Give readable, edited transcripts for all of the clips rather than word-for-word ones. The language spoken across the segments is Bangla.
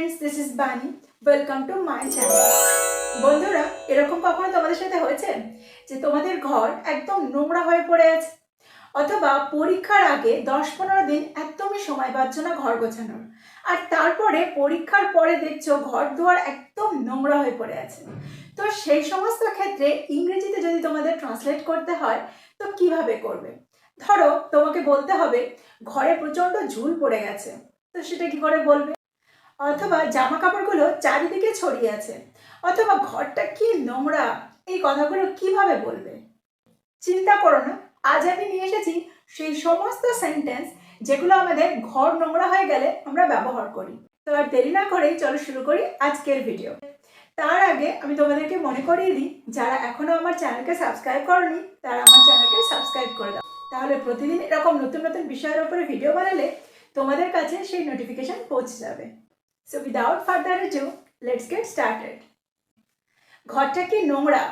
friends, this is Bani. Welcome to my channel. বন্ধুরা, এরকম কখনো তোমাদের সাথে হয়েছে যে তোমাদের ঘর একদম নোংরা হয়ে পড়ে আছে, অথবা পরীক্ষার আগে 10-15 দিন একদমই সময় পাচ্ছ না ঘর গোছানোর, আর তারপরে পরীক্ষার পরে দেখছো ঘর দুয়ার একদম নোংরা হয়ে পড়ে আছে। তো সেই সমস্ত ক্ষেত্রে ইংরেজিতে যদি তোমাদের ট্রান্সলেট করতে হয় তো কিভাবে করবে? ধরো তোমাকে বলতে হবে ঘরে প্রচণ্ড ঝুল পড়ে গেছে, তো সেটা কি করে বলবে? অথবা জামা কাপড়গুলো চারিদিকে ছড়িয়ে আছে, অথবা ঘরটা কি নোংরা, এই কথাগুলো কিভাবে বলবে? চিন্তা করো না, আজ আমি নিয়ে এসেছি সেই সমস্ত সেন্টেন্স যেগুলো আমাদের ঘর নোংরা হয়ে গেলে আমরা ব্যবহার করি। তো আর দেরি না করেই চলো শুরু করি আজকের ভিডিও। তার আগে আমি তোমাদেরকে মনে করিয়ে দিই, যারা এখনো আমার চ্যানেলকে সাবস্ক্রাইব করনি তারা আমার চ্যানেলকে সাবস্ক্রাইব করে দাও, তাহলে প্রতিদিন এরকম নতুন নতুন বিষয়ের উপরে ভিডিও বানালে তোমাদের কাছে সেই নোটিফিকেশন পৌঁছে যাবে। So without further ado, let's get started. ঘরটা কি নোংরা?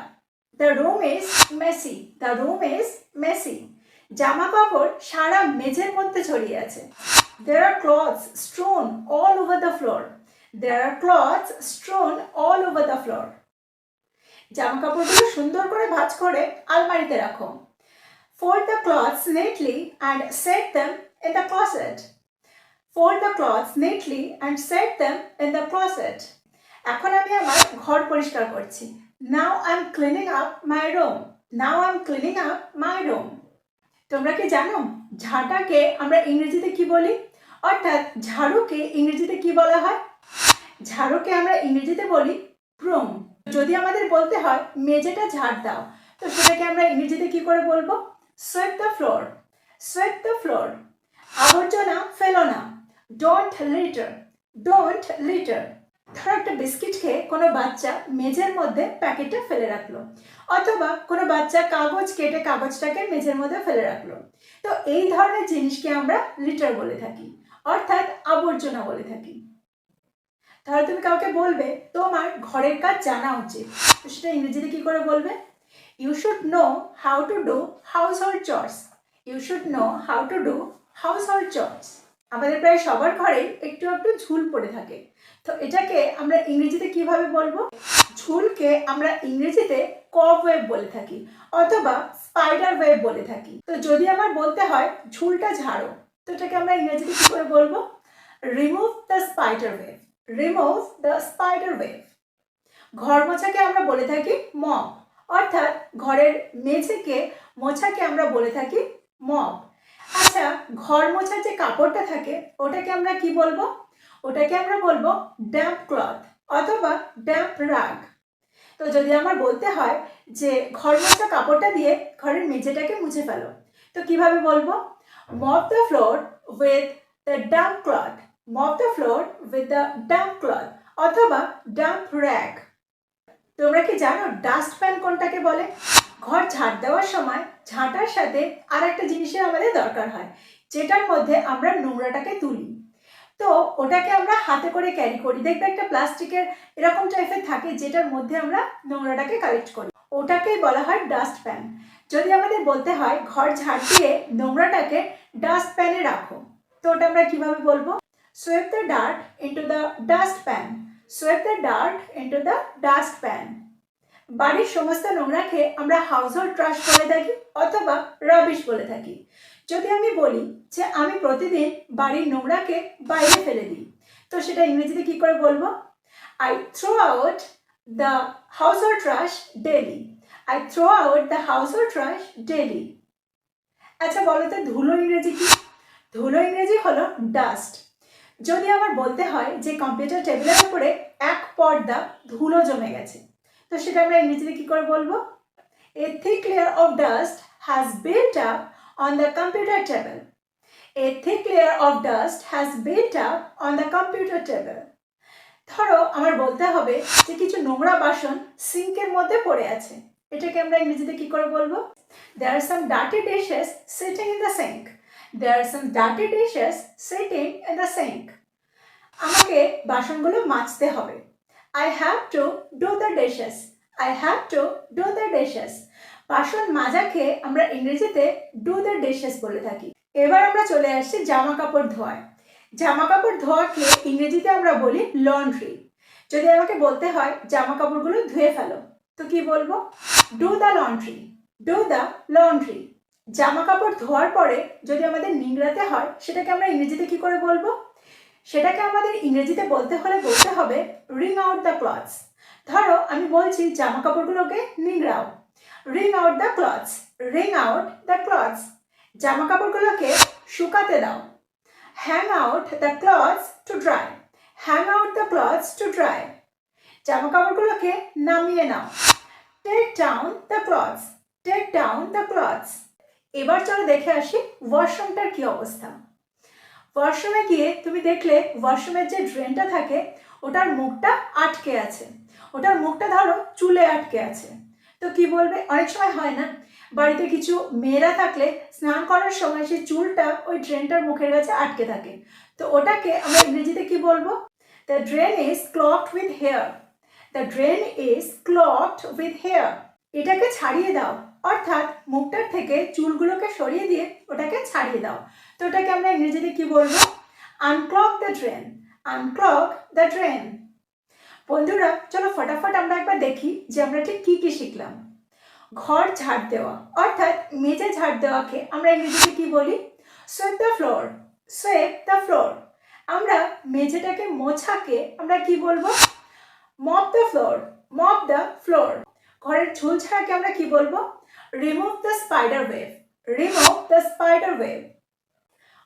The room is messy. The room is messy. জামা কাপড় সারা মেঝের মধ্যে ছড়িয়ে আছে। There are clothes strewn all over the floor. There are clothes strewn all over the floor. জামা কাপড়গুলো সুন্দর করে ভাঁজ করে আলমারিতে রাখো। Fold the clothes neatly and set them in the closet. Fold the clothes neatly and set them in the closet. এখন আমি আমার ঘর পরিষ্কার করছি। Now I'm cleaning up my room. Now I'm cleaning up my room. তোমরা কি জানো ঝাঁটাকে আমরা ইংরেজিতে কি বলি? অর্থাৎ ঝাড়ুকে ইংরেজিতে কি বলা হয়? ঝাড়ুকে আমরা ইংরেজিতে বলি ব্রুম। যদি আমাদের বলতে হয় মেঝেটা ঝাড় দাও, তো সেটাকে আমরা ইংরেজিতে কি করে বলবো? Sweep the floor. Sweep the floor. আবর্জনা ফেলো না। Don't litter. Don't litter. ধরো একটা বিস্কিট খেয়ে কোনো বাচ্চা মেঝের মধ্যে প্যাকেটটা ফেলে রাখলো, অথবা কোনো বাচ্চা কাগজ কেটে কাগজটাকে মেঝের মধ্যে ফেলে রাখলো, তো এই ধরনের জিনিসকে আমরা লিটার বলে থাকি, অর্থাৎ আবর্জনা বলে থাকি। তাহলে তুমি কাউকে বলবে তোমার ঘরের কাজ জানা উচিত, তো সেটা ইংরেজিতে কি করে বলবে? You should know how to do household chores. You should know how to do household chores. আমাদের প্রায় সবার ঘরে একটু একটু ঝুল পড়ে থাকে, তো এটাকে আমরা ইংরেজিতে কিভাবে বলবো? ঝুলকে আমরা ইংরেজিতে কবওয়েব বলে থাকি, অথবা স্পাইডার ওয়েব বলে থাকি। তো যদি আমার বলতে হয় ঝুলটা ঝাড়ো, তো এটাকে আমরা ইংরেজিতে কি করে বলবো? Remove the spider web. Remove the spider web. ঘর মোছাকে আমরা বলে থাকি মপ, অর্থাৎ ঘরের মেঝেকে মোছাকে আমরা বলে থাকি মপ। আচ্ছা, ঘর মোছার যে কাপড়টা থাকে ওটাকে আমরা কি বলবো? ওটাকে আমরা বলবো ড্যাম্প ক্লথ অথবা ড্যাম্প রাগ। তো যদি আমার বলতে হয় যে ঘর মোছা কাপড়টা দিয়ে ঘরের মেঝেটাকে মুছে ফেলো, তো কিভাবে বলবো? Mop the floor with the damp cloth. Mop the floor with the damp cloth অথবা ড্যাম্প র্যাগ। তোমরা কি জানো ডাস্টপ্যান কোনটাকে বলে? ঘর ঝাড় দেওয়ার সময় ঝাঁটার সাথে আর একটা জিনিসের আমাদের দরকার হয়, যেটার মধ্যে আমরা নোংরাটাকে তুলি। তো ওটাকে আমরা হাতে করে ক্যারি করি, দেখবে একটা প্লাস্টিকের এরকম টাইপের থাকে যেটার মধ্যে আমরা নোংরাটাকে কালেক্ট করি, ওটাকেই বলা হয় ডাস্টপ্যান। যদি আমাদের বলতে হয় ঘর ঝাড় দিয়ে নোংরাটাকে ডাস্টপ্যানে রাখো, তো ওটা আমরা কিভাবে বলবো? Sweep the dirt into the dustpan. Sweep the dirt into the dustpan. বাড়ির সমস্ত নোংরাকে আমরা হাউসহোল্ড ট্রাশ বলে থাকি অথবা রাবিশ বলে থাকি। যদি আমি বলি যে আমি প্রতিদিন বাড়ির নোংরাকে বাইরে ফেলে দিই, তো সেটা ইংরেজিতে কি করে বলবো? I throw out the household trash daily. I throw out the household trash daily. আচ্ছা বলো তো ধুলো ইংরেজি কি? ধুলো ইংরেজি হলো ডাস্ট। যদি আমার বলতে হয় যে কম্পিউটার টেবিলের উপরে এক পর্দা ধুলো জমে গেছে, তো সেটা আমরা ইংরেজিতে কি করে বলবো? A thick layer of dust has built up on the computer table. A thick layer of dust has built up on the computer table. ধরো আমার বলতে হবে যে কিছু নোংরা বাসন সিঙ্কের মধ্যে পড়ে আছে, এটাকে আমরা ইংরেজিতে কি করে বলবো? There are some dirty dishes sitting in the sink. There are some dirty dishes sitting in the sink. আমাকে বাসনগুলো মাজতে হবে। I have to do the dishes. I have to do the dishes. বাসন মাজাকে আমরা ইংরেজিতে do the dishes বলে থাকি। এবার আমরা চলে আসছি জামা কাপড় ধোয়ায়। জামা কাপড় ধোয়াকে ইংরেজিতে আমরা বলি লন্ড্রি। যদি আমাকে বলতে হয় জামা কাপড়গুলো ধুয়ে ফেলো, তো কি বলবো? Do the laundry, do the laundry. জামা কাপড় ধোয়ার পরে যদি আমাদের নিংড়াতে হয়, সেটাকে আমরা ইংরেজিতে কি করে বলবো? সেটাকে আমাদের ইংরেজিতে বলতে হলে বলতে হবে রিং আউট দ্য ক্লথস। ধরো আমি বলছি জামা কাপড়গুলোকে নিংড়াও, wring out the clothes, wring out the clothes. জামা কাপড়গুলোকে শুকাতে দাও, hang out the clothes to dry, hang out the clothes to dry। জামা কাপড়গুলোকে নামিয়ে নাও, take down the clothes, take down the clothes। এবার চলো দেখে আসি ওয়াশরুমটার কি অবস্থা। ওয়াশরুমে গিয়ে তুমি দেখলে ওয়াশরুমের যে ড্রেনটা থাকে ওটার মুখটা আটকে আছে, ওটার মুখটা ধরো চুলে আটকে আছে। তো কি বলবে? অনেক সময় হয় না, বাড়িতে কিছু মেয়েরা থাকলে স্নান করার সময় সেই চুলটা ওই ড্রেনটার মুখের কাছে আটকে থাকে। তো ওটাকে আমরা ইংরেজিতে কি বলবো? The drain is clogged with hair, the drain is clogged with hair. এটাকে ছাড়িয়ে দাও, অর্থাৎ মুখটার থেকে চুলগুলোকে সরিয়ে দিয়ে ওটাকে ছাড়িয়ে দাও। তো ওটাকে আমরা ইংরেজিতে কি বলবো? আনক্লগ দ্য ড্রেন, আনক্লগ দ্য ড্রেন। বন্ধুরা চলো ফটাফট আমরা একবার দেখি যে আমরা ঠিক কি কি শিখলাম। ঘর ঝাড় দেওয়া, অর্থাৎ মেঝে ঝাড় দেওয়াকে আমরা ইংরেজিতে কি বলি? Sweep the floor, sweep the floor. আমরা মেঝেটাকে মোছাকে আমরা কি বলবো? Mop the floor, mop the floor. ঘরের ঝুল ছাড়াকে আমরা কি বলবো? Remove the spider web, remove the spider web.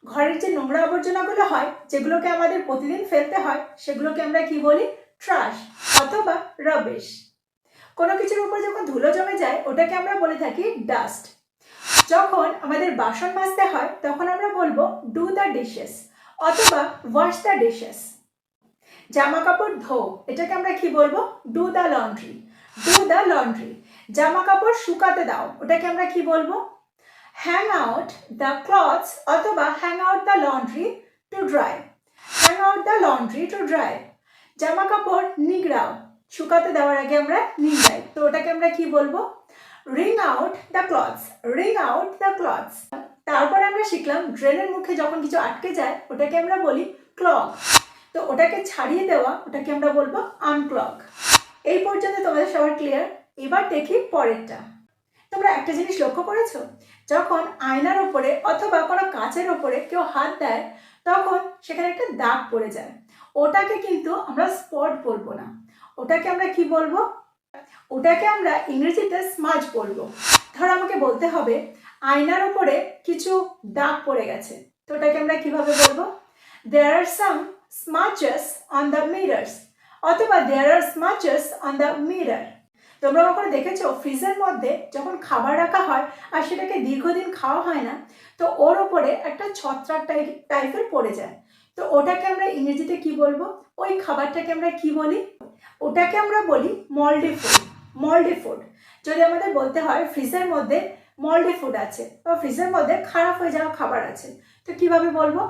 ঘরের যে নোংরা আবর্জনাগুলো হয়, যেগুলোকে আমাদের প্রতিদিন ফেলতে হয়, সেগুলোকে আমরা কি বলি? ট্রাশ অথবা রাবিশ। কোনো কিছুর উপর যখন ধুলো জমে যায় ওটাকে আমরা বলে থাকি ডাস্ট। যখন আমাদের বাসন মাজতে হয় তখন আমরা বলবো ডু দ্য ডিশেস অথবা ওয়াশ দ্য ডিশেস। জামা কাপড় ধো, এটাকে আমরা কি বলবো? Do the laundry, do the laundry. জামা কাপড় শুকাতে দাও, ওটাকে আমরা কি বলবো? হ্যাং আউট দ্য ক্লথস অথবা hang out the laundry to dry, hang out the laundry to dry. জামা কাপড় নিগড়াও, শুকাতে দেওয়ার আগে আমরা নিগড়াই। তো ওটাকে আমরা কি বলবো? Ring out the clothes, wring out the clothes. তারপরে আমরা শিখলাম ড্রেনের মুখে যখন কিছু আটকে যায় ওটাকে আমরা বলি ক্লগ। তো ওটাকে ছাড়িয়ে দেওয়া, ওটাকে আমরা বলবো আনক্লগ। এই পর্যন্ত তোমাদের সবার ক্লিয়ার? এবার দেখি পরেরটা। তোমরা একটা জিনিস লক্ষ্য করেছো? যখন আয়নার ওপরে অথবা কোনো কাচের ওপরে কেউ হাত দেয় তখন সেখানে একটা দাগ পড়ে যায়। ওটাকে কিন্তু আমরা স্পট বলবো না, ওটাকে আমরা কি বলবো? ওটাকে আমরা ইংরেজিতে স্মাজ বলবো। ধরো আমাকে বলতে হবে আয়নার উপরে কিছু দাগ পড়ে গেছে, তো ওটাকে আমরা কিভাবে বলবো? দেয়ার আর সাম স্মাচেস অন দ্য মিরার্স অথবা দেয়ার আর স্মাচেস অন দ্য মিরার। তোমরা কখনো দেখেছো ফ্রিজের মধ্যে যখন খাবার রাখা হয় আর সেটাকে দীর্ঘদিন খাওয়া হয় না, তো ওর ওপরে একটা ছত্রাক টাইপের পড়ে যায়। তো ওটাকে আমরা ইংরেজিতে কি বলবো? ওই খাবারটাকে আমরা কি বলি? ওটাকে আমরা বলি মল্ডি ফুড, মল্ডি ফুড। যদি আমাদের বলতে হয় ফ্রিজের মধ্যে মল্ডি ফুড আছে বা ফ্রিজের মধ্যে খারাপ হয়ে যাওয়া খাবার আছে, তো কিভাবে বলবো?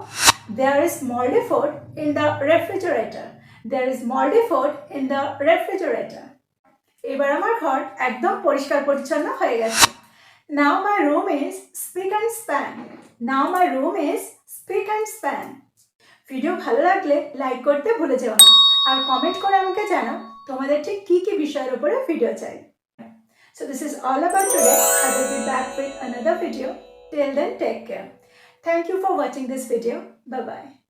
There is mouldy food in the refrigerator, there is mouldy food in the refrigerator. এবার আমার ঘর একদম পরিষ্কার পরিচ্ছন্ন হয়ে গেছে। Now my room is spick and span, now my room is spick and span. Video ভালো লাগলে লাইক করতে ভুলে যেও না, আর কমেন্ট করে আমাকে জানাও তোমাদের ঠিক কী কী বিষয়ের উপরে ভিডিও চাই। So this is all about today. I will be back with another video. Till then, take care. Thank you for watching this video. Bye bye.